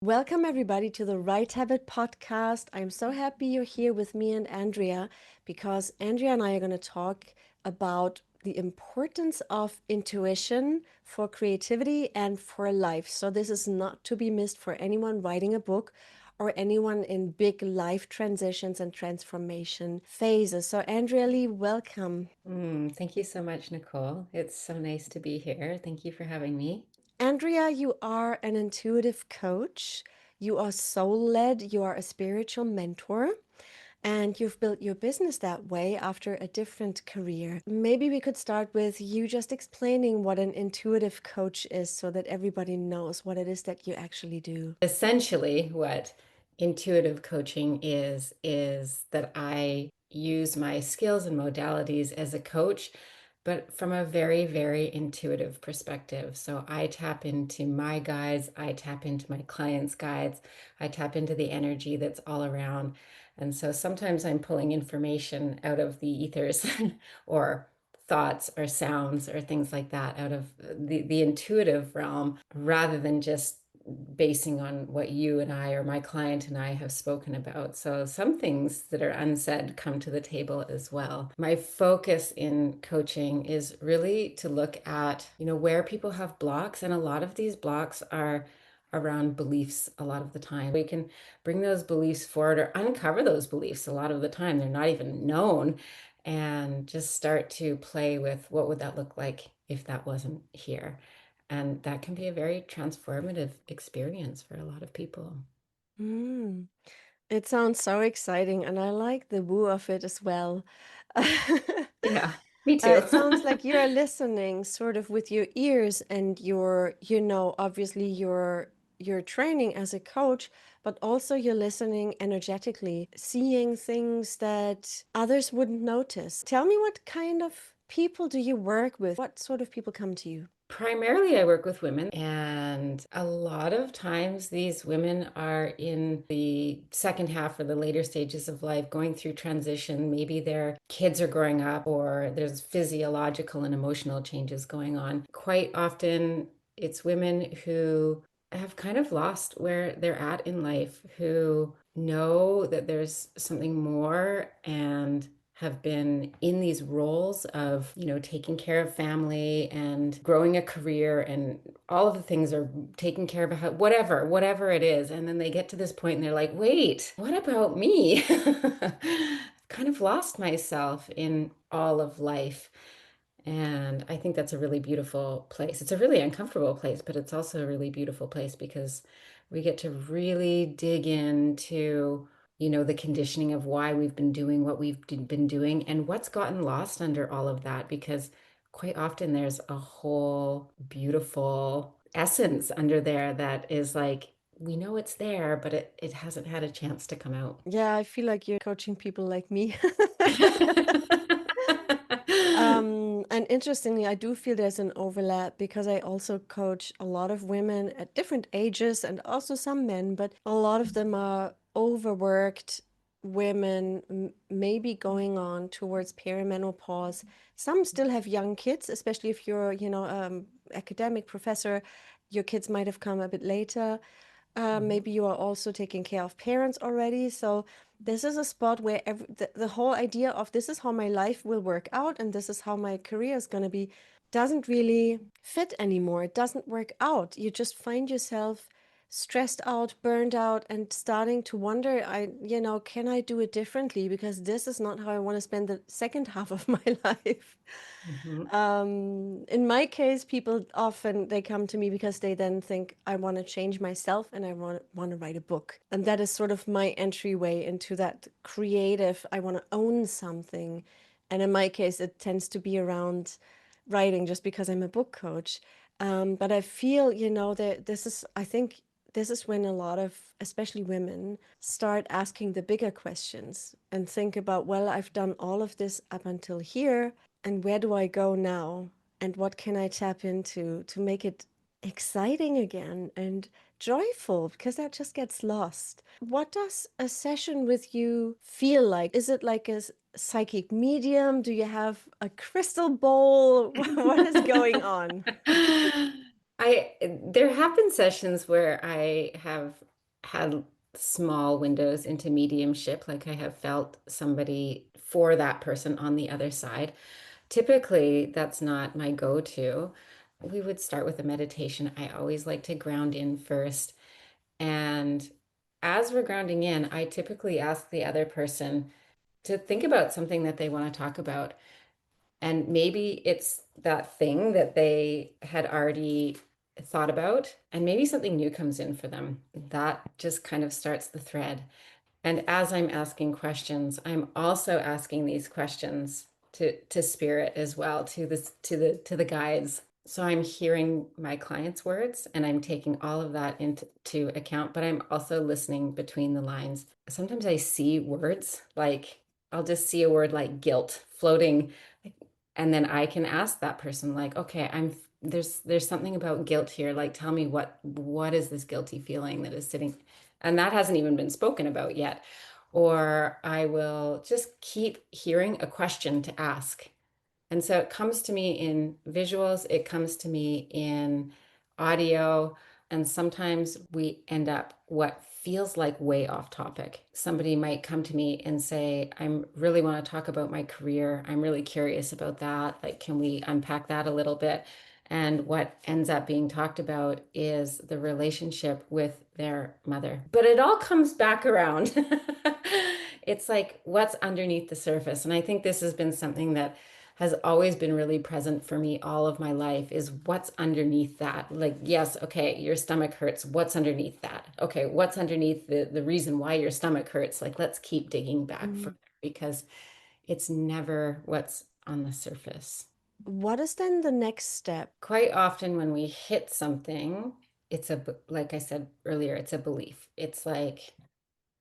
Welcome, everybody, to the Right Habit podcast. I'm so happy you're here with me and Andrea because Andrea and I are going to talk about the importance of intuition for creativity and for life. So, this is not to be missed for anyone writing a book or anyone in big life transitions and transformation phases. So, Andrea Leigh, welcome. Thank you so much, Nicole. It's so nice to be here. Thank you for having me. Andrea, you are an intuitive coach. You are soul led. You are a spiritual mentor. And you've built your business that way after a different career. Maybe we could start with you just explaining what an intuitive coach is so that everybody knows what it is that you actually do. Essentially, what intuitive coaching is that I use my skills and modalities as a coach, but from a very, very intuitive perspective. So I tap into my guides, I tap into my clients' guides, I tap into the energy that's all around. And so sometimes I'm pulling information out of the ethers or thoughts or sounds or things like that out of the intuitive realm rather than just basing on what you and I or my client and I have spoken about. So some things that are unsaid come to the table as well. My focus in coaching is really to look at, where people have blocks, and a lot of these blocks are around beliefs a lot of the time. We can bring those beliefs forward or uncover those beliefs a lot of the time. They're not even known, and just start to play with what would that look like if that wasn't here. And that can be a very transformative experience for a lot of people. Mm, it sounds so exciting, and I like the woo of it as well. Yeah, me too. It sounds like you're listening sort of with your ears and obviously you're training as a coach, but also you're listening energetically, seeing things that others wouldn't notice. Tell me, what kind of people do you work with? What sort of people come to you? Primarily, I work with women, and a lot of times these women are in the second half or the later stages of life, going through transition. Maybe their kids are growing up, or there's physiological and emotional changes going on. Quite often, it's women who have kind of lost where they're at in life, who know that there's something more and have been in these roles of, taking care of family and growing a career, and all of the things are taking care of a house, whatever it is. And then they get to this point and they're like, wait, what about me? I've kind of lost myself in all of life. And I think that's a really beautiful place. It's a really uncomfortable place, but it's also a really beautiful place because we get to really dig into, the conditioning of why we've been doing what we've been doing and what's gotten lost under all of that. Because quite often there's a whole beautiful essence under there that is like, we know it's there, but it hasn't had a chance to come out. Yeah, I feel like you're coaching people like me. And interestingly, I do feel there's an overlap because I also coach a lot of women at different ages and also some men, but a lot of them are overworked women, maybe going on towards perimenopause. Some still have young kids, especially if you're, academic professor, your kids might have come a bit later. Mhm. Maybe you are also taking care of parents already. So this is a spot where the whole idea of this is how my life will work out and this is how my career is going to be doesn't really fit anymore. It doesn't work out. You just find yourself stressed out, burned out, and starting to wonder, can I do it differently? Because this is not how I want to spend the second half of my life. Mhm. In my case, people often they come to me because they then think I want to change myself and I want to write a book. And that is sort of my entryway into that creative, I want to own something. And in my case, it tends to be around writing just because I'm a book coach. But I feel, that I think this is when a lot of, especially women, start asking the bigger questions and think about, well, I've done all of this up until here. And where do I go now? And what can I tap into to make it exciting again and joyful? Because that just gets lost. What does a session with you feel like? Is it like a psychic medium? Do you have a crystal ball? What is going on? There have been sessions where I have had small windows into mediumship, like I have felt somebody for that person on the other side. Typically, that's not my go-to. We would start with a meditation. I always like to ground in first. And as we're grounding in, I typically ask the other person to think about something that they want to talk about. And maybe it's that thing that they had already thought about, and maybe something new comes in for them. That just kind of starts the thread. And as I'm asking questions, I'm also asking these questions to spirit as well, to the guides. So I'm hearing my clients' words and I'm taking all of that into account, but I'm also listening between the lines. Sometimes I see words like I'll just see a word like guilt floating, and then I can ask that person like, okay, there's something about guilt here. Like, tell me what is this guilty feeling that is sitting, and that hasn't even been spoken about yet. Or I will just keep hearing a question to ask. And so it comes to me in visuals, it comes to me in audio, and sometimes we end up what feels like way off topic. Somebody might come to me and say, I really want to talk about my career. I'm really curious about that. Like, can we unpack that a little bit? And what ends up being talked about is the relationship with their mother. But it all comes back around. It's like what's underneath the surface. And I think this has been something that has always been really present for me all of my life is what's underneath that. Like, yes, okay, your stomach hurts. What's underneath that? Okay, what's underneath the reason why your stomach hurts? Like, let's keep digging back Mm. further because it's never what's on the surface. What is then the next step? Quite often when we hit something, like I said earlier, it's a belief. It's like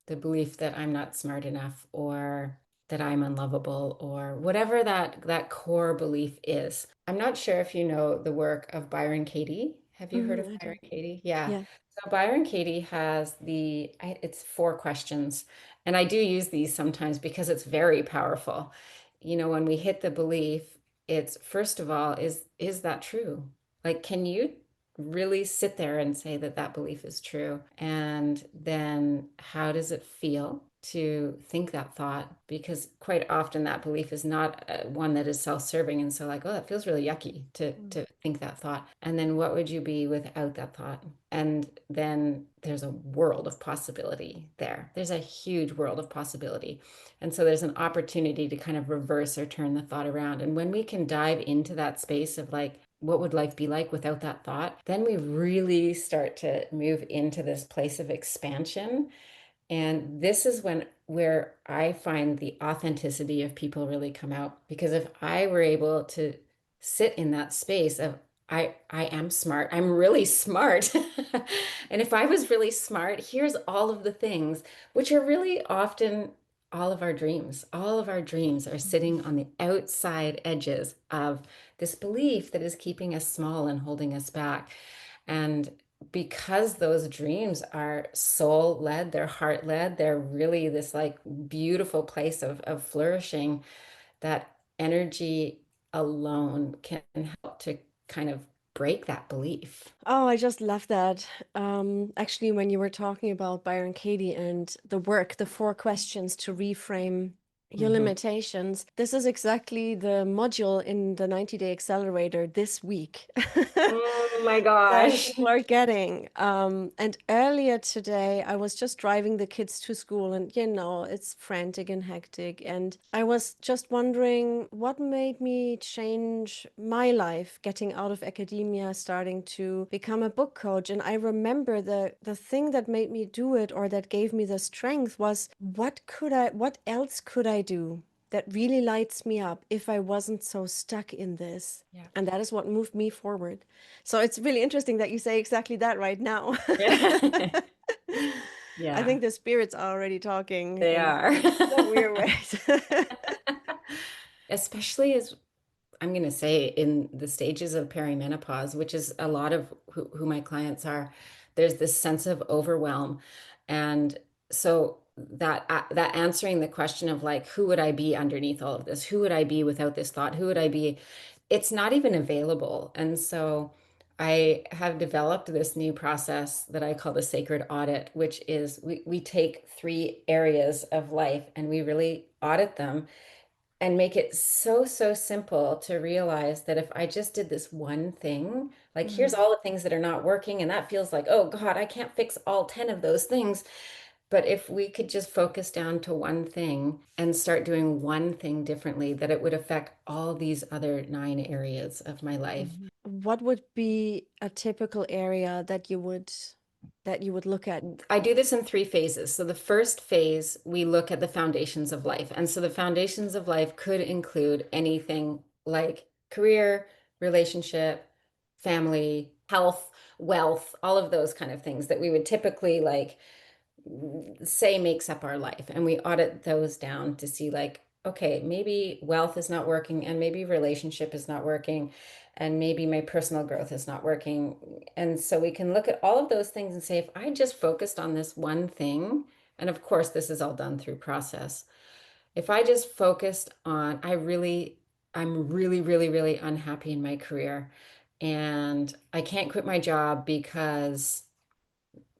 the belief that I'm not smart enough or that I'm unlovable or whatever that core belief is. I'm not sure if you know the work of Byron Katie. Have you heard of I Byron do. Katie? Yeah. Yeah. So Byron Katie has it's 4 questions. And I do use these sometimes because it's very powerful. When we hit the belief, it's first of all, is that true? Like, can you really sit there and say that that belief is true? And then how does it feel to think that thought? Because quite often that belief is not one that is self-serving. And so like, oh, that feels really yucky to, Mm. to think that thought. And then what would you be without that thought? And then there's a world of possibility there. There's a huge world of possibility. And so there's an opportunity to kind of reverse or turn the thought around. And when we can dive into that space of like, what would life be like without that thought? Then we really start to move into this place of expansion. And this is where I find the authenticity of people really come out. Because if I were able to sit in that space of I am smart, I'm really smart. And if I was really smart, here's all of the things which are really often all of our dreams. All of our dreams are sitting on the outside edges of this belief that is keeping us small and holding us back. And because those dreams are soul led, they're heart led, they're really this like beautiful place of flourishing, that energy alone can help to kind of break that belief. Oh, I just love that. Actually, when you were talking about Byron Katie and the work, the 4 questions to reframe your Mhm. limitations, this is exactly the module in the 90-day accelerator this week. Oh my That gosh. people are getting. And earlier today, I was just driving the kids to school, and it's frantic and hectic. And I was just wondering what made me change my life, getting out of academia, starting to become a book coach. And I remember the thing that made me do it or that gave me the strength was what else could I do that really lights me up if I wasn't so stuck in this? Yeah. And that is what moved me forward. So it's really interesting that you say exactly that right now. Yeah. I Yeah, think the spirits are already talking they are. in some weird ways. Especially as I'm going to say in the stages of perimenopause, which is a lot of who my clients are, there's this sense of overwhelm. And so that answering the question of like, who would I be underneath all of this? Who would I be without this thought? Who would I be? It's not even available. And so I have developed this new process that I call the Sacred Audit, which is we take three areas of life and we really audit them and make it so, so simple to realize that if I just did this one thing, like here's Mhm. all the things that are not working, and that feels like, oh God, I can't fix all 10 of those things. But if we could just focus down to one thing and start doing one thing differently, that it would affect all these other nine areas of my life. Mhm. What would be a typical area that you would look at? I do this in three phases. So the first phase, we look at the foundations of life. And so the foundations of life could include anything like career, relationship, family, health, wealth, all of those kind of things that we would typically like say makes up our life. And we audit those down to see like, okay, maybe wealth is not working and maybe relationship is not working and maybe my personal growth is not working. And so we can look at all of those things and say, if I just focused on this one thing, and of course, this is all done through process. If I just focused on, I'm really, really, really unhappy in my career and I can't quit my job because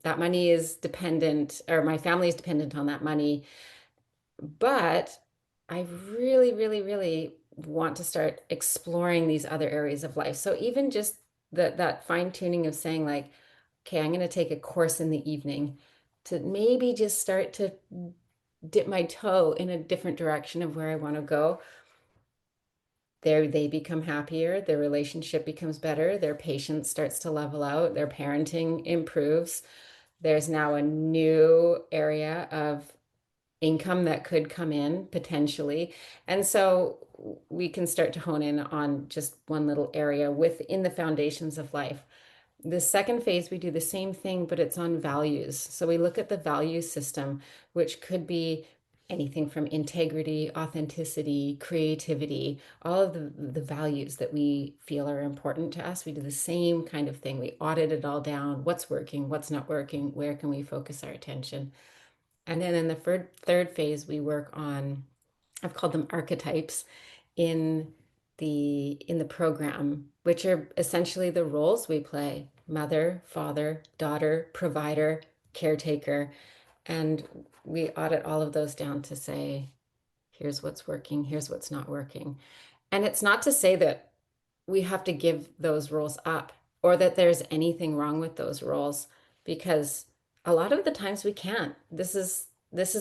that money is dependent, or my family is dependent on that money. But I really, really, really want to start exploring these other areas of life. So even just that fine tuning of saying like, okay, I'm going to take a course in the evening to maybe just start to dip my toe in a different direction of where I want to go. There, they become happier, their relationship becomes better, their patience starts to level out, their parenting improves. There's now a new area of income that could come in potentially. And so we can start to hone in on just one little area within the foundations of life. The second phase, we do the same thing, but it's on values. So we look at the value system, which could be anything from integrity, authenticity, creativity, all of the values that we feel are important to us. We do the same kind of thing. We audit it all down. What's working? What's not working? Where can we focus our attention? And then in the third phase, we work on, I've called them archetypes in the program, which are essentially the roles we play: mother, father, daughter, provider, caretaker. And we audit all of those down to say, here's what's working, here's what's not working. And it's not to say that we have to give those roles up or that there's anything wrong with those roles, because a lot of the times we can't. This is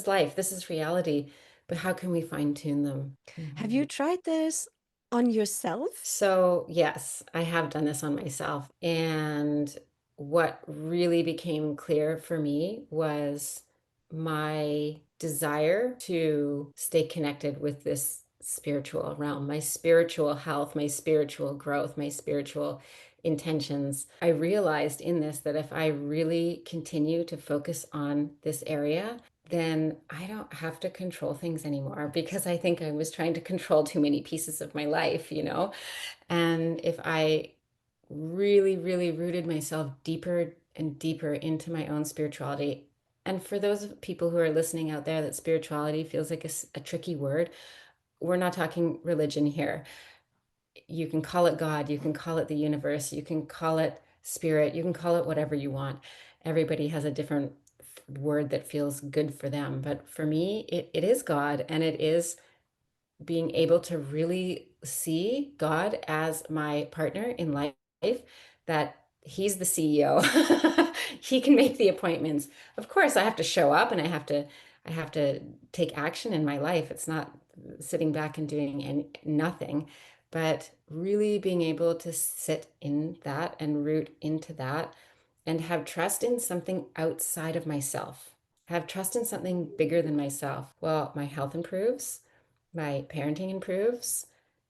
life, this is reality, but how can we fine tune them? Have you Mhm. tried this on yourself? So, yes, I have done this on myself. And what really became clear for me was my desire to stay connected with this spiritual realm, my spiritual health, my spiritual growth, my spiritual intentions. I realized in this that if I really continue to focus on this area, then I don't have to control things anymore, because I think I was trying to control too many pieces of my life. And if I really, really rooted myself deeper and deeper into my own spirituality, and for those people who are listening out there that spirituality feels like a tricky word, we're not talking religion here. You can call it God, you can call it the universe, you can call it spirit, you can call it whatever you want. Everybody has a different word that feels good for them. But for me, it is God, and it is being able to really see God as my partner in life, that he's the CEO. He can make the appointments. Of course, I have to show up and I have to take action in my life. It's not sitting back and doing nothing, but really being able to sit in that and root into that and have trust in something outside of myself. Have trust in something bigger than myself. Well, my health improves, my parenting improves,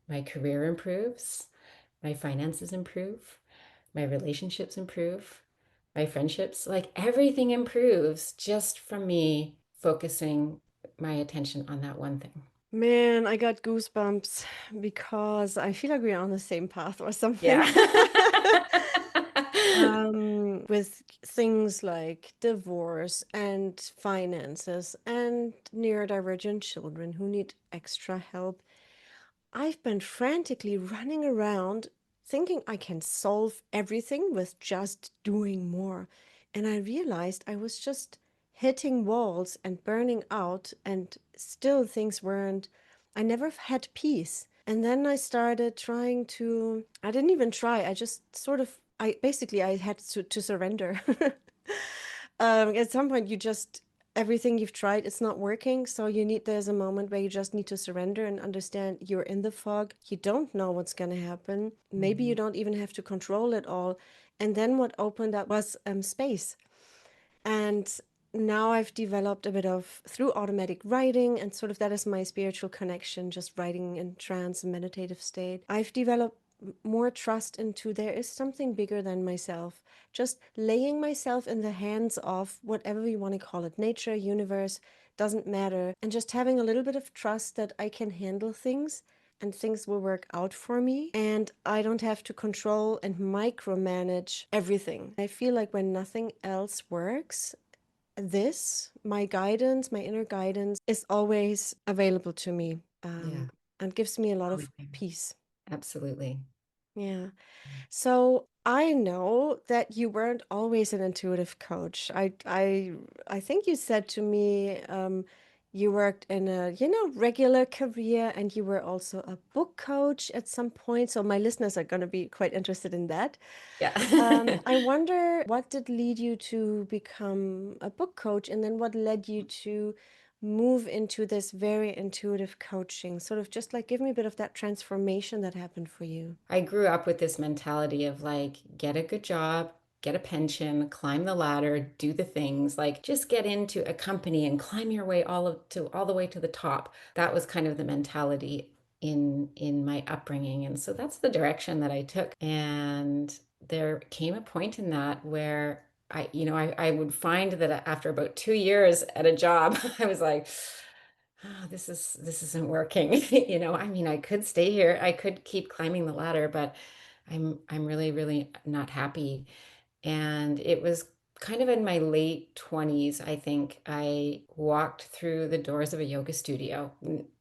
my career improves, my finances improve, my relationships improve, my friendships, like everything improves just from me focusing my attention on that one thing. Man, I got goosebumps because I feel like we're on the same path or something. Yeah. With things like divorce and finances and neurodivergent children who need extra help, I've been frantically running around thinking I can solve everything with just doing more. And I realized I was just hitting walls and burning out, and still things weren't, I never had peace. And then I started trying to, I didn't even try, I just sort of, I basically, I had to surrender. At some point, you just, everything you've tried, it's not working. So there's a moment where you just need to surrender and understand you're in the fog. You don't know what's going to happen. Maybe you Mhm. don't even have to control it all. And then what opened up was space. And now I've developed a bit of through automatic writing, and sort of that is my spiritual connection, just writing in trance and meditative state. I've developed more trust into there is something bigger than myself. Just laying myself in the hands of whatever we want to call it, nature, universe, doesn't matter. And just having a little bit of trust that I can handle things and things will work out for me, and I don't have to control and micromanage everything. I feel like when nothing else works, my guidance, my inner guidance, is always available to me, Yeah, and gives me a lot totally of agree. peace. Absolutely. Yeah. So I know that you weren't always an intuitive coach. I think you said to me, you worked in a, regular career, and you were also a book coach at some point. So my listeners are going to be quite interested in that. Yeah. I wonder what did lead you to become a book coach, and then what led you to move into this very intuitive coaching? Sort of just like give me a bit of that transformation that happened for you. I grew up with this mentality of like, get a good job, get a pension, climb the ladder, do the things, like just get into a company and climb your way all the way to the top. That was kind of the mentality in my upbringing. And so that's the direction that I took. And there came a point in that where I would find that after about 2 years at a job, I was like, oh, this isn't working. I mean, I could stay here, I could keep climbing the ladder, but I'm really, really not happy. And it was kind of in my late 20s, I think, I walked through the doors of a yoga studio.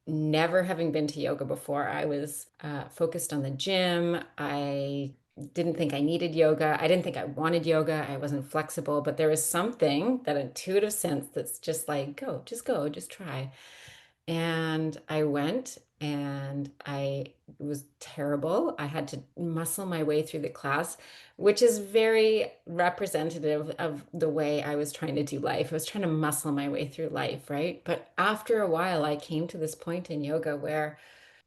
Never having been to yoga before, I was focused on the gym. I didn't think I needed yoga. I didn't think I wanted yoga. I wasn't flexible, but there was something, that intuitive sense that's just like, go, just try. And I went and it was terrible. I had to muscle my way through the class, which is very representative of the way I was trying to do life. I was trying to muscle my way through life, right? But after a while, I came to this point in yoga where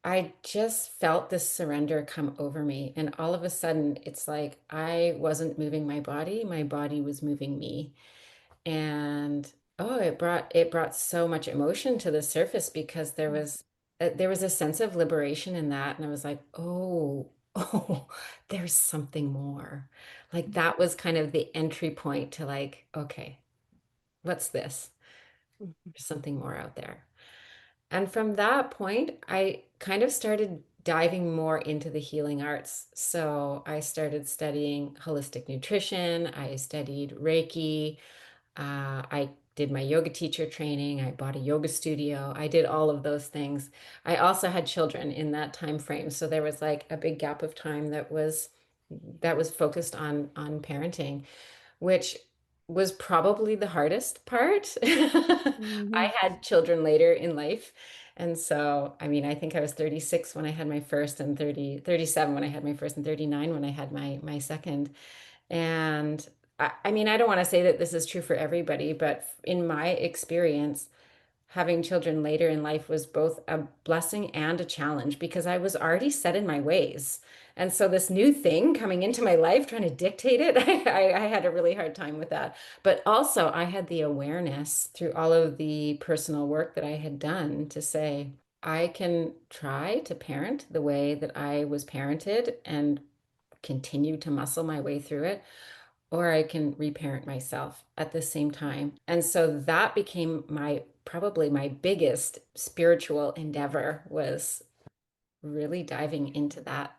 I just felt this surrender come over me. And all of a sudden, it's like I wasn't moving my body was moving me. And oh, it brought so much emotion to the surface because there was a sense of liberation in that, and I was like, oh, oh, there's something more. Like that was kind of the entry point to like, okay, what's this? Mhm. There's something more out there. And from that point, I kind of started diving more into the healing arts. So I started studying holistic nutrition, I studied Reiki, I did my yoga teacher training. I bought a yoga studio. I did all of those things. I also had children in that time frame, so there was like a big gap of time that was focused on parenting, which was probably the hardest part. I Mhm. had children later in life. And so, I mean, I think I was 36 when I had my first, and 37 when I had my first, and 39 when I had my second. And I mean, I don't want to say that this is true for everybody, but in my experience, having children later in life was both a blessing and a challenge because I was already set in my ways. And so this new thing coming into my life, trying to dictate it, I had a really hard time with that. But also, I had the awareness through all of the personal work that I had done to say, I can try to parent the way that I was parented and continue to muscle my way through it, or I can reparent myself at the same time. And so that became probably my biggest spiritual endeavor, was really diving into that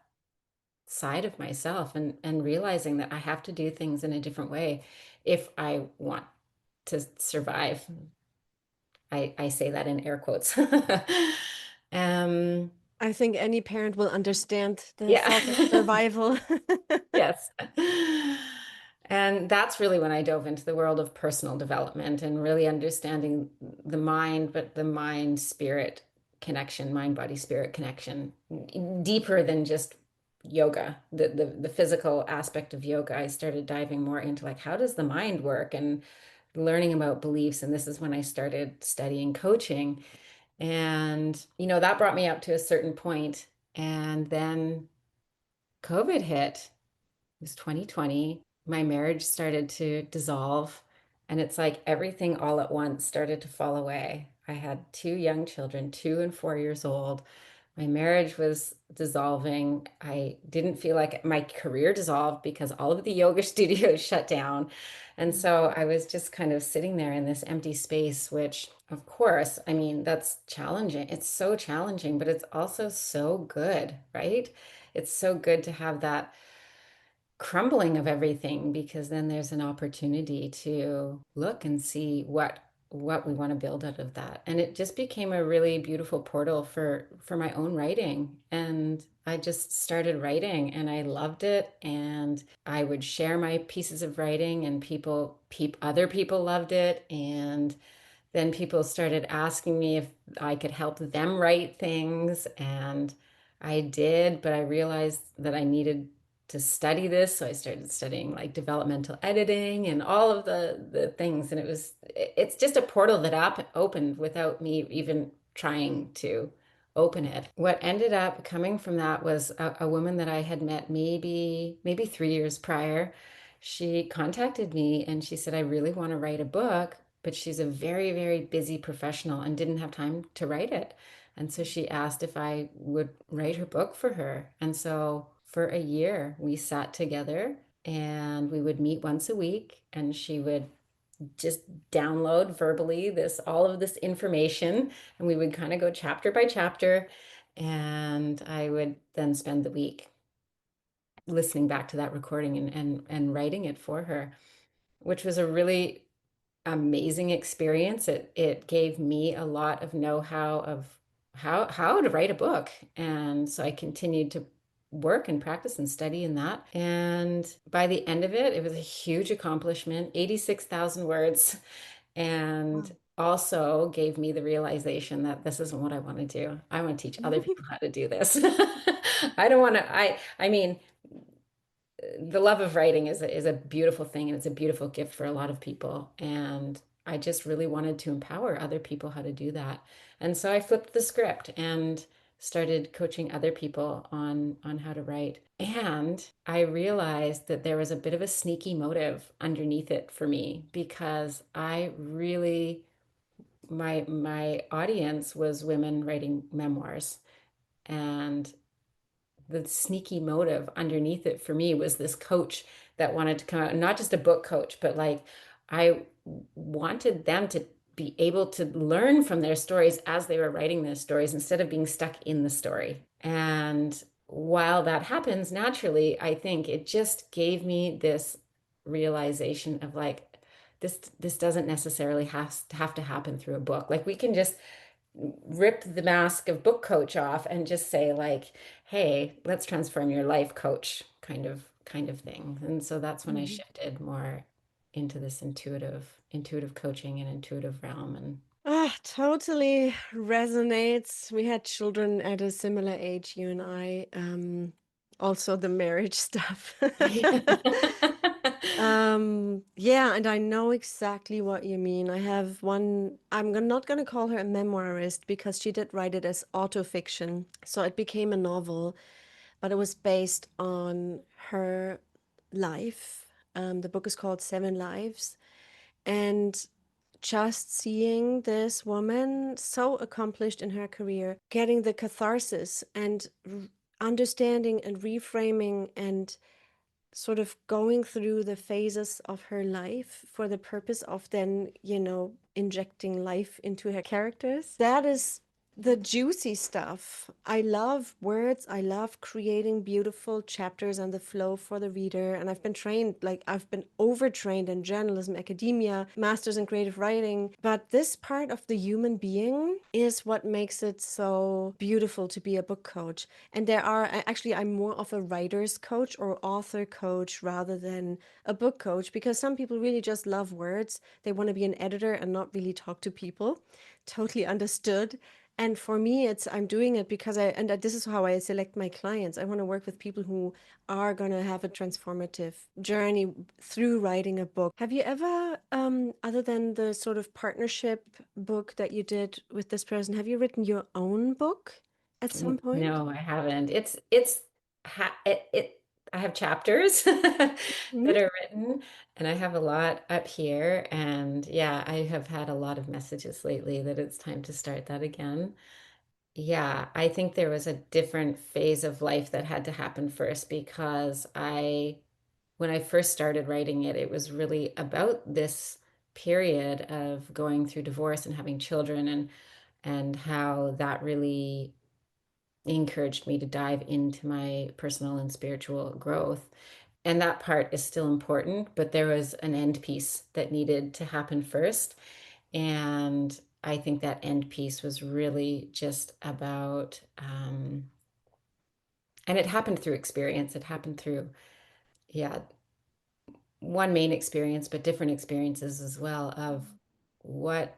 side of myself and realizing that I have to do things in a different way if I want to survive. I say that in air quotes. um I think any parent will understand the Yeah. thought of survival. Yes. And that's really when I dove into the world of personal development and really understanding the mind, but the mind spirit connection, mind body spirit connection, deeper than just yoga, the physical aspect of yoga. I started diving more into like how does the mind work and learning about beliefs. And this is when I started studying coaching. And, that brought me up to a certain point. And then COVID hit. It was 2020. My marriage started to dissolve, and it's like everything all at once started to fall away. I had two young children, 2 and 4 years old. My marriage was dissolving. I didn't feel like my career dissolved because all of the yoga studios shut down. And so I was just kind of sitting there in this empty space, which, of course, I mean, that's challenging. It's so challenging, but it's also so good, right? It's so good to have that crumbling of everything because then there's an opportunity to look and see what we want to build out of that. And it just became a really beautiful portal for my own writing. And I just started writing and I loved it. And I would share my pieces of writing and other people loved it. And then people started asking me if I could help them write things, and I did, but I realized that I needed to study this, so I started studying like developmental editing and all of the things, and it's just a portal that opened without me even trying to open it. What ended up coming from that was a woman that I had met maybe 3 years prior. She contacted me and she said, I really want to write a book, but she's a very, very busy professional and didn't have time to write it. And so she asked if I would write her book for her. And so for a year, we sat together and we would meet once a week and she would just download verbally all of this information and we would kind of go chapter by chapter and I would then spend the week listening back to that recording and writing it for her, which was a really amazing experience. It gave me a lot of know-how of how to write a book. And so I continued to work and practice and study in that. And by the end of it, it was a huge accomplishment, 86,000 words, and Wow. also gave me the realization that this isn't what I want to do. I want to teach other people how to do this. I don't want to, I mean, the love of writing is a beautiful thing and it's a beautiful gift for a lot of people. And I just really wanted to empower other people how to do that. And so I flipped the script and started coaching other people on how to write. And I realized that there was a bit of a sneaky motive underneath it for me because I really my audience was women writing memoirs. And the sneaky motive underneath it for me was this coach that wanted to come out, not just a book coach, but like I wanted them to be able to learn from their stories as they were writing their stories instead of being stuck in the story. And while that happens naturally, I think it just gave me this realization of like, this doesn't necessarily have to happen through a book. Like we can just rip the mask of book coach off and just say like, hey, let's transform your life coach kind of thing. And so that's when I Mhm. shifted more into this intuitive coaching and intuitive realm. And Ah, totally resonates. We had children at a similar age, you and I. Also the marriage stuff. Yeah, and I know exactly what you mean. I have one, not gonna call her a memoirist because she did write it as autofiction. So it became a novel, but it was based on her life. The book is called Seven Lives. And just seeing this woman so accomplished in her career, getting the catharsis and understanding and reframing and sort of going through the phases of her life for the purpose of then, injecting life into her characters. That is the juicy stuff. I love words. I love creating beautiful chapters and the flow for the reader. And I've been trained, like I've been overtrained in journalism, academia, masters in creative writing. But this part of the human being is what makes it so beautiful to be a book coach. And there are actually, I'm more of a writer's coach or author coach rather than a book coach because some people really just love words. They want to be an editor and not really talk to people. Totally understood. And for me, it's I'm doing it because this is how I select my clients. I want to work with people who are going to have a transformative journey through writing a book. Have you ever, other than the sort of partnership book that you did with this person, have you written your own book at some point? No, I haven't. It I have chapters that Mhm. are written, and I have a lot up here. And yeah, I have had a lot of messages lately that it's time to start that again. Yeah, I think there was a different phase of life that had to happen first because when I first started writing it, it was really about this period of going through divorce and having children and how that really encouraged me to dive into my personal and spiritual growth. And that part is still important, but there was an end piece that needed to happen first. And I think that end piece was really just about, and it happened through experience. It happened through, yeah, one main experience, but different experiences as well of what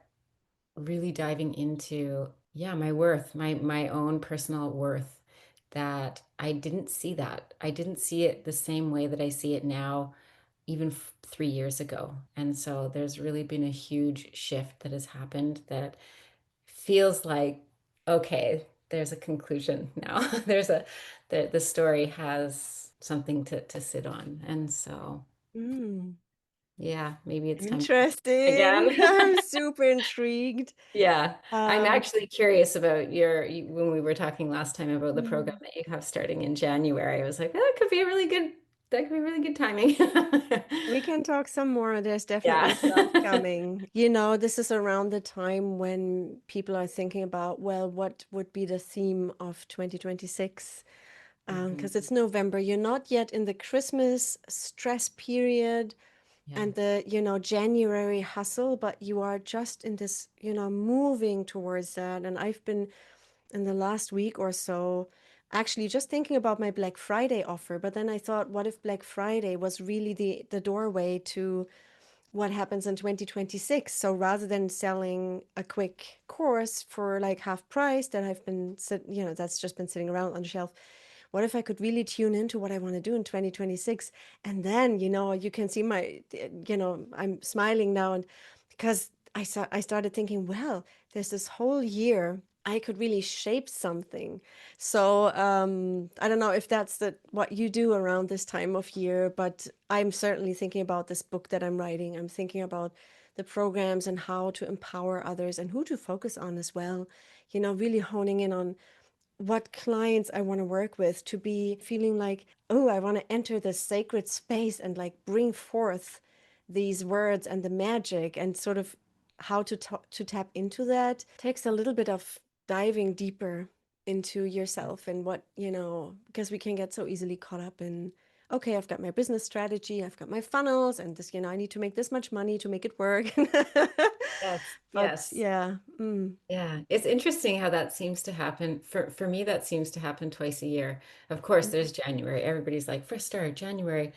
really diving into, yeah, my worth, my own personal worth, that I didn't see that. I didn't see it the same way that I see it now, even 3 years ago. And so there's really been a huge shift that has happened that feels like, okay, there's a conclusion now. The story has something to sit on. And so, Mm, yeah, maybe it's time to interesting. again. I'm super intrigued. Yeah, I'm Um, actually curious about when we were talking last time about the program mm. that you have starting in January. I was like, that could be really good timing. We can talk some more. There's Yeah. definitely stuff coming. You know, this is around the time when people are thinking about, well, what would be the theme of 2026? Because Mhm. it's November. You're not yet in the Christmas stress period Yeah. and the, January hustle, but you are just in this, moving towards that. And I've been in the last week or so actually just thinking about my Black Friday offer, but then I thought, what if Black Friday was really the doorway to what happens in 2026? So rather than selling a quick course for like half price that that's just been sitting around on the shelf, what if I could really tune into what I want to do in 2026? And then, you can see I'm smiling now and because I started thinking, well, there's this whole year I could really shape something. So I don't know if that's what you do around this time of year, but I'm certainly thinking about this book that I'm writing. I'm thinking about the programs and how to empower others and who to focus on as well. Really honing in on what clients I want to work with to be feeling like, oh, I want to enter this sacred space and like bring forth these words and the magic and sort of how to tap into that takes a little bit of diving deeper into yourself and because we can get so easily caught up in, okay, I've got my business strategy, I've got my funnels, and this, I need to make this much money to make it work. Yes. But Yes. yeah, mm, Yeah. It's interesting how that seems to happen. For me, that seems to happen twice a year. Of course, there's January. Everybody's like, first start, January.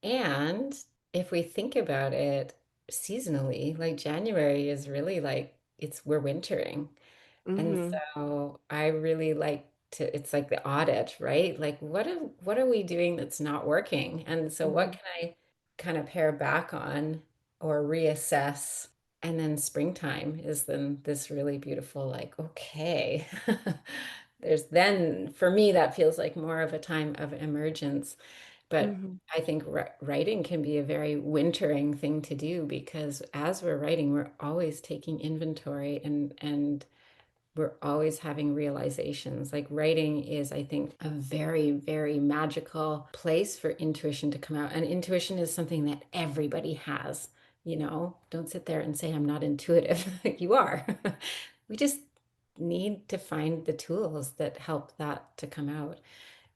And if we think about it seasonally, like January is really like we're wintering. And mm-hmm, so I really like it's like the audit, right? Like what are we doing that's not working? And so what mm-hmm, can I kind of pare back on or reassess? And then springtime is then this really beautiful, like, okay. There's then for me that feels like more of a time of emergence. But mm-hmm. I think writing can be a very wintering thing to do because as we're writing, we're always taking inventory and we're always having realizations. Like writing is, I think, a very, very magical place for intuition to come out. And intuition is something that everybody has. Don't sit there and say, I'm not intuitive. You are. We just need to find the tools that help that to come out.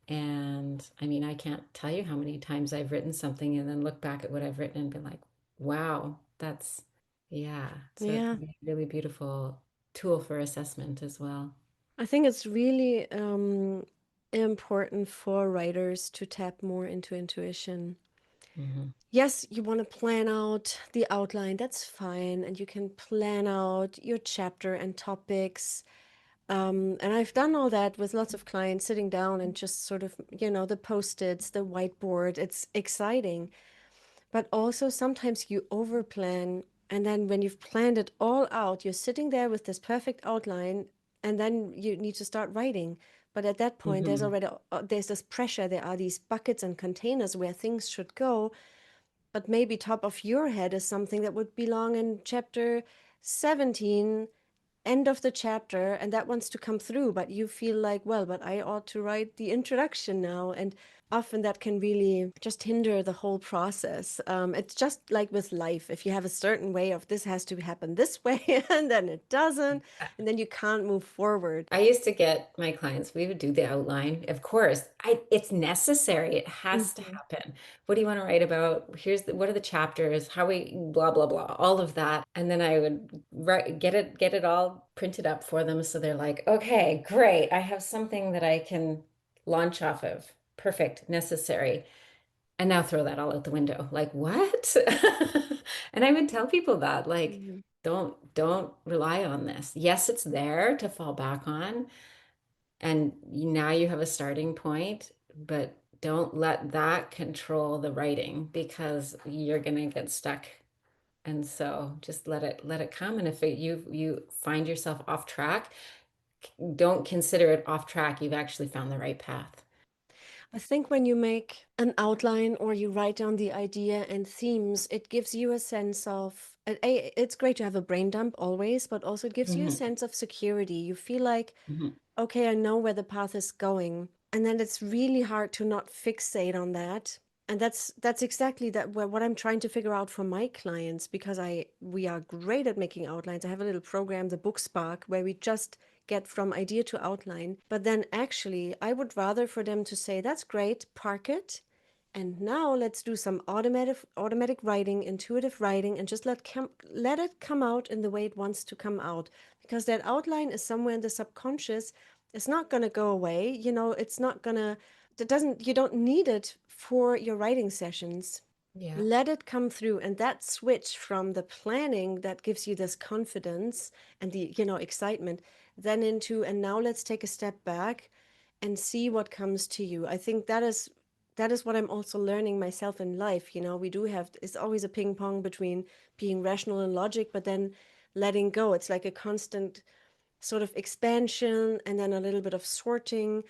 And I mean, I can't tell you how many times I've written something and then look back at what I've written and been like, wow, that's, yeah, so it Yeah. can be a really beautiful tool for assessment as well. I think it's really important for writers to tap more into intuition. Hmm. Yes, you want to plan out the outline, that's fine. And you can plan out your chapter and topics. And I've done all that with lots of clients sitting down and just sort of, the post-its, the whiteboard. It's exciting. But also sometimes you overplan. And then when you've planned it all out, you're sitting there with this perfect outline, and then you need to start writing. But at that point, Hmm. there's this pressure. There are these buckets and containers where things should go, but maybe top of your head is something that would belong in chapter 17, end of the chapter, and that wants to come through, but you feel like, well, but I ought to write the introduction now. And often that can really just hinder the whole process. It's just like with life. If you have a certain way of this has to happen this way, and then it doesn't, and then you can't move forward. I used to get my clients, we would do the outline. Of course, it's necessary. It has to Hmm. happen. What do you want to write about? What are the chapters? How we blah blah blah, all of that. And then I would get it all printed up for them so they're like, "Okay, great. I have something that I can launch off of. Perfect, necessary." And now throw that all out the window. Like, what? And I would tell people that, like, Hmm. don't rely on this. Yes, it's there to fall back on, and now you have a starting point, but don't let that control the writing because you're gonna get stuck. And so just let it come. And if you find yourself off track, don't consider it off track. You've actually found the right path. I think when you make an outline or you write down the idea and themes, it gives you a sense of, it's great to have a brain dump always, but also it gives you a Hmm. sense of security. You feel like, Hmm. okay, I know where the path is going. And then it's really hard to not fixate on that. And that's exactly what I'm trying to figure out for my clients, because I we are great at making outlines. I have a little program, the Book Spark, where we just get from idea to outline. But then actually, I would rather for them to say, that's great, park it. And now let's do some automatic writing, intuitive writing, and just let it come out in the way it wants to come out. Because that outline is somewhere in the subconscious. It's not gonna go away. It's not gonna it doesn't you don't need it for your writing sessions. Yeah. Let it come through, and that switch from the planning that gives you this confidence and the excitement, then into, and now let's take a step back and see what comes to you. I think that is what I'm also learning myself in life. We do have, it's always a ping pong between being rational and logic, but then letting go. It's like a constant sort of expansion and then a little bit of sorting.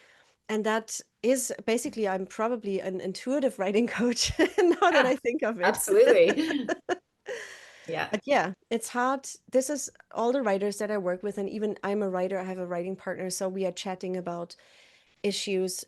And that is basically, I'm probably an intuitive writing coach now that Yeah, I think of it. absolutely. Yeah. But yeah, it's hard. This is all the writers that I work with. And even I'm a writer, I have a writing partner. So we are chatting about issues.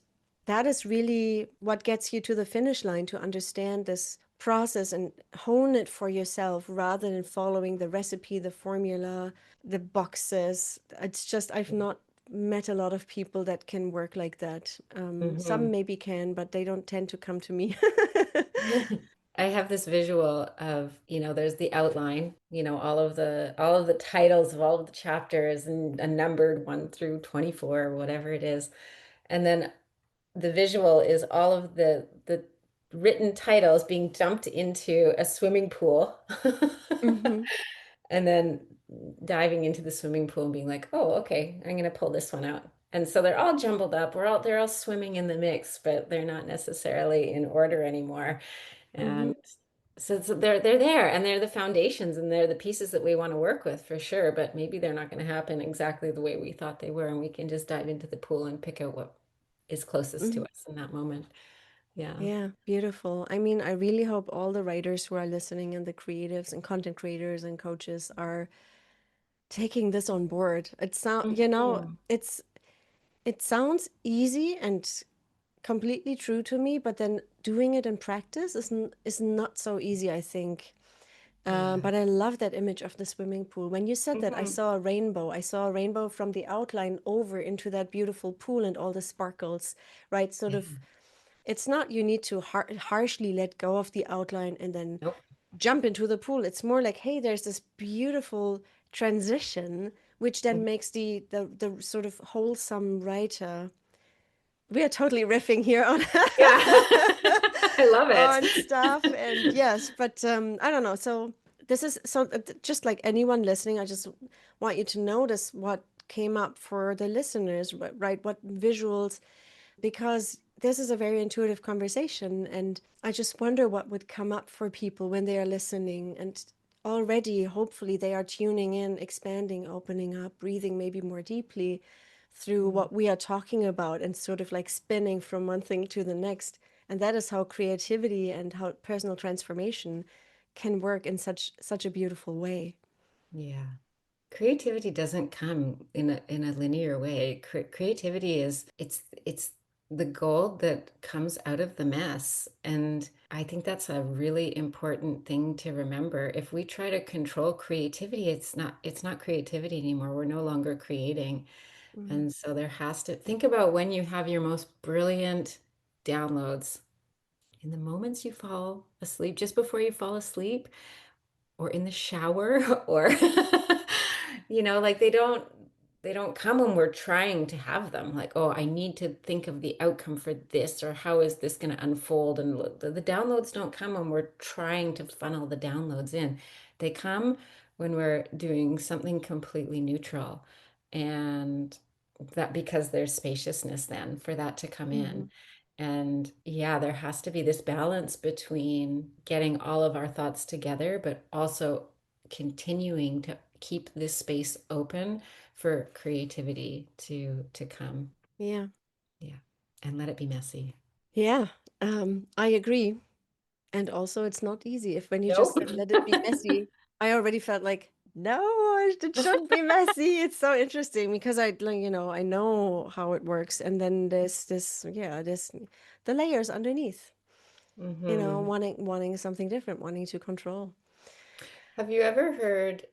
That is really what gets you to the finish line, to understand this process and hone it for yourself rather than following the recipe, the formula, the boxes. It's just, I've not met a lot of people that can work like that. Some Hmm. maybe can, but they don't tend to come to me. I have this visual of, there's the outline, all of the titles of all of the chapters and a numbered 1 through 24 or whatever it is. And then the visual is all of the written titles being dumped into a swimming pool. Hmm. And then diving into the swimming pool and being like, "Oh, okay, I'm gonna pull this one out." And so they're all jumbled up. They're all swimming in the mix, but they're not necessarily in order anymore. Hmm. And so they're there and they're the foundations and they're the pieces that we want to work with for sure, but maybe they're not going to happen exactly the way we thought they were, and we can just dive into the pool and pick out what is closest to Hmm. us in that moment. Yeah. Yeah, beautiful. I mean, I really hope all the writers who are listening and the creatives and content creators and coaches are taking this on board. Mhm. It sounds easy and completely true to me, but then doing it in practice is not so easy, I think. Yeah. But I love that image of the swimming pool. When you said that, I Hmm. saw a rainbow. I saw a rainbow from the outline over into that beautiful pool and all the sparkles, right? Sort Yeah. of, it's not you need to harshly let go of the outline and then Nope. jump into the pool. It's more like, hey, there's this beautiful transition, which then Mhm. makes the sort of wholesome writer. We are totally riffing here on Yeah. I love it. on stuff, and yes, but I don't know. So this is so just like anyone listening, I just want you to notice what came up for the listeners, right? What visuals, because this is a very intuitive conversation, and I just wonder what would come up for people when they are listening, and already hopefully they are tuning in, expanding, opening up, breathing maybe more deeply through Mm. what we are talking about, and sort of like spinning from one thing to the next. And that is how creativity and how personal transformation can work in such a beautiful way. Yeah. Creativity doesn't come in a linear way. Creativity is it's the gold that comes out of the mess. And I think that's a really important thing to remember. If we try to control creativity, it's not creativity anymore. We're no longer creating. Mm-hmm. And so there has to think about when you have your most brilliant downloads in the moments you fall asleep, just before you fall asleep, or in the shower, or like they don't come when we're trying to have them, like, oh, I need to think of the outcome for this, or how is this going to unfold. And the downloads don't come when we're trying to funnel the downloads in. They come when we're doing something completely neutral, and that because there's spaciousness then for that to come Mm-hmm. in. And yeah, there has to be this balance between getting all of our thoughts together, but also continuing to keep this space open for creativity to come. Yeah. Yeah. And let it be messy. Yeah. I agree. And also, it's not easy. If when you just Nope. said, let it be messy, I already felt like, no, it should be messy. It's so interesting because I know how it works. And then there's the layers underneath, Hmm. wanting something different, wanting to control. Have you ever heard,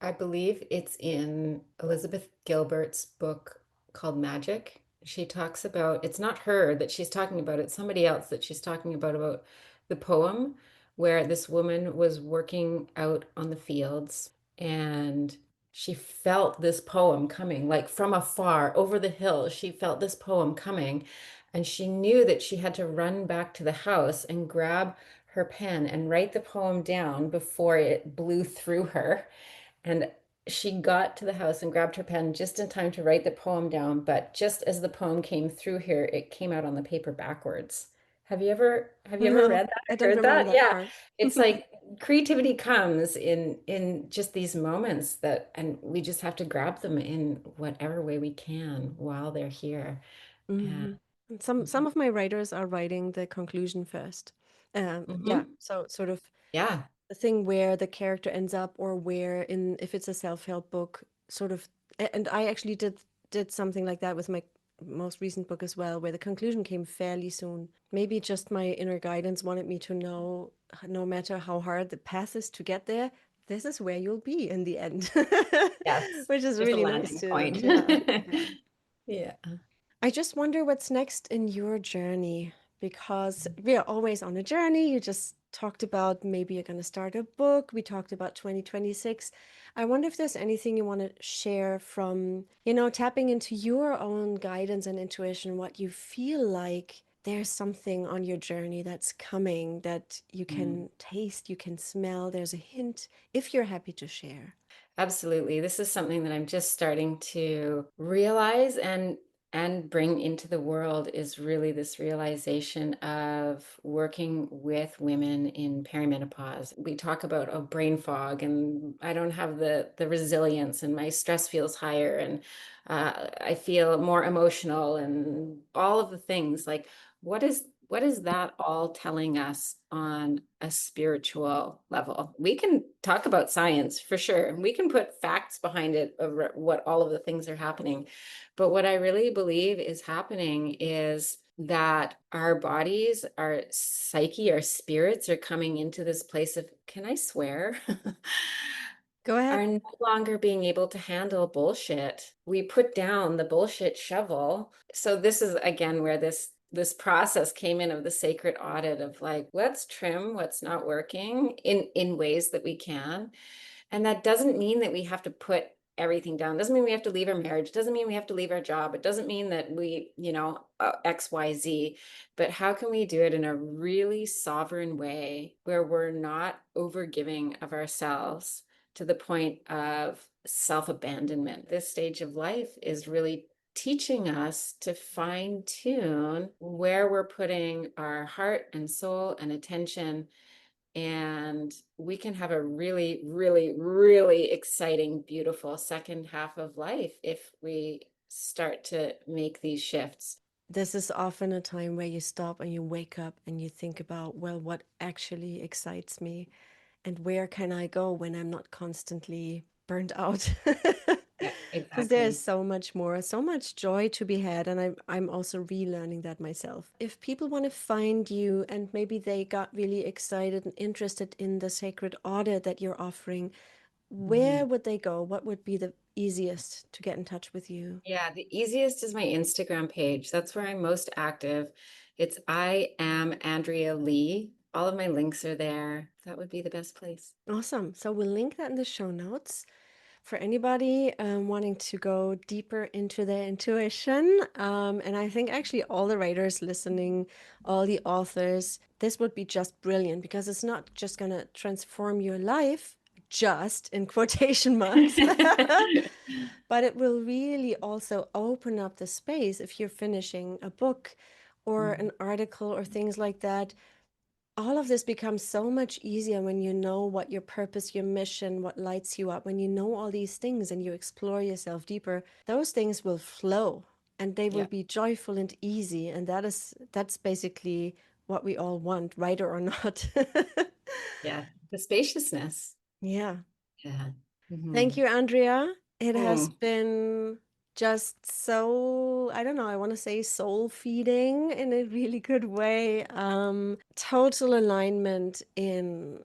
I believe it's in Elizabeth Gilbert's book called Magic. She talks about, it's not her that she's talking about, it's somebody else that she's talking about the poem where this woman was working out on the fields, and she felt this poem coming, like from afar over the hill. She felt this poem coming, and she knew that she had to run back to the house and grab her pen and write the poem down before it blew through her. And she got to the house and grabbed her pen just in time to write the poem down. But just as the poem came through here, it came out on the paper backwards. Have you ever No, read that I or don't heard remember that? that Yeah. part. It's like creativity comes in just these moments that, and we just have to grab them in whatever way we can while they're here. And Hmm. Some of my writers are writing the conclusion first. Yeah, mhm. so sort of Yeah. the thing where the character ends up, or where in if it's a self-help book, sort of. And I actually did something like that with my most recent book as well, where the conclusion came fairly soon. Maybe just my inner guidance wanted me to know, no matter how hard the path is to get there, this is where you'll be in the end. Yes. Which is There's a really nice landing point. to have. Yeah. Yeah. I just wonder what's next in your journey, because we are always on a journey. You just talked about maybe you're going to start a book. We talked about 2026. I wonder if there's anything you want to share from, tapping into your own guidance and intuition, what you feel like there's something on your journey that's coming that you Mm. can taste, you can smell. There's a hint if you're happy to share. Absolutely. This is something that I'm just starting to realize and bring into the world, is really this realization of working with women in perimenopause. We talk about a brain fog, and I don't have the resilience, and my stress feels higher, and I feel more emotional, and all of the things. Like, what is that all telling us on a spiritual level? We can talk about science for sure. We can put facts behind it of what all of the things are happening. But what I really believe is happening is that our bodies, our psyche, our spirits are coming into this place of, can I swear? Go ahead. Are no longer being able to handle bullshit. We put down the bullshit shovel. So this is again where this process came in of the sacred audit of like, let's trim what's not working in ways that we can. And that doesn't mean that we have to put everything down. It doesn't mean we have to leave our marriage. It doesn't mean we have to leave our job. It doesn't mean that we, XYZ. But how can we do it in a really sovereign way where we're not overgiving of ourselves to the point of self-abandonment? This stage of life is really teaching us to fine tune where we're putting our heart and soul and attention, and we can have a really, really, really exciting, beautiful second half of life if we start to make these shifts. This is often a time where you stop and you wake up and you think about, well, what actually excites me and where can I go when I'm not constantly burnt out? Yeah, Because there's exactly. so much more, so much joy to be had. And I'm also relearning that myself. If people want to find you and maybe they got really excited and interested in the sacred audit that you're offering, where Mhm. would they go? What would be the easiest to get in touch with you? Yeah, the easiest is my Instagram page. That's where I'm most active. It's I am Andrea Leigh. All of my links are there. That would be the best place. Awesome. So we'll link that in the show notes for anybody wanting to go deeper into their intuition. And I think actually all the writers listening, all the authors, this would be just brilliant because it's not just going to transform your life, just in quotation marks, but it will really also open up the space if you're finishing a book or Mhm. an article or things like that. All of this becomes so much easier when you know what your purpose, your mission, what lights you up. When you know all these things and you explore yourself deeper, those things will flow and they will Yeah, be joyful and easy. And that's basically what we all want, right or not. yeah. The spaciousness. Yeah. Yeah. Thank Mhm. you, Andrea. It has Mm. been just so, I don't know, I want to say soul feeding in a really good way. Total alignment in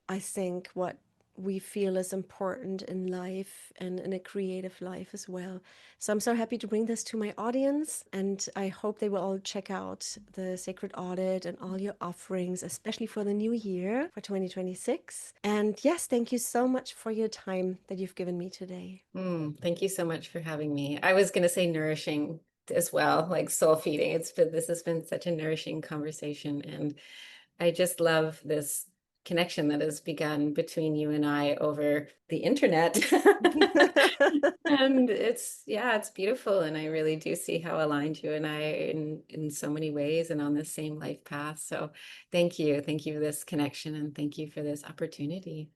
I think what we feel is important in life and in a creative life as well. So I'm so happy to bring this to my audience, and I hope they will all check out the Sacred Audit and all your offerings, especially for the new year for 2026. And yes, thank you so much for your time that you've given me today. Thank you so much for having me. I was going to say nourishing as well, like soul feeding. This has been such a nourishing conversation, and I just love this connection that has begun between you and I over the internet. And it's beautiful, and I really do see how aligned you and I in so many ways and on the same life path. So thank you for this connection, and thank you for this opportunity.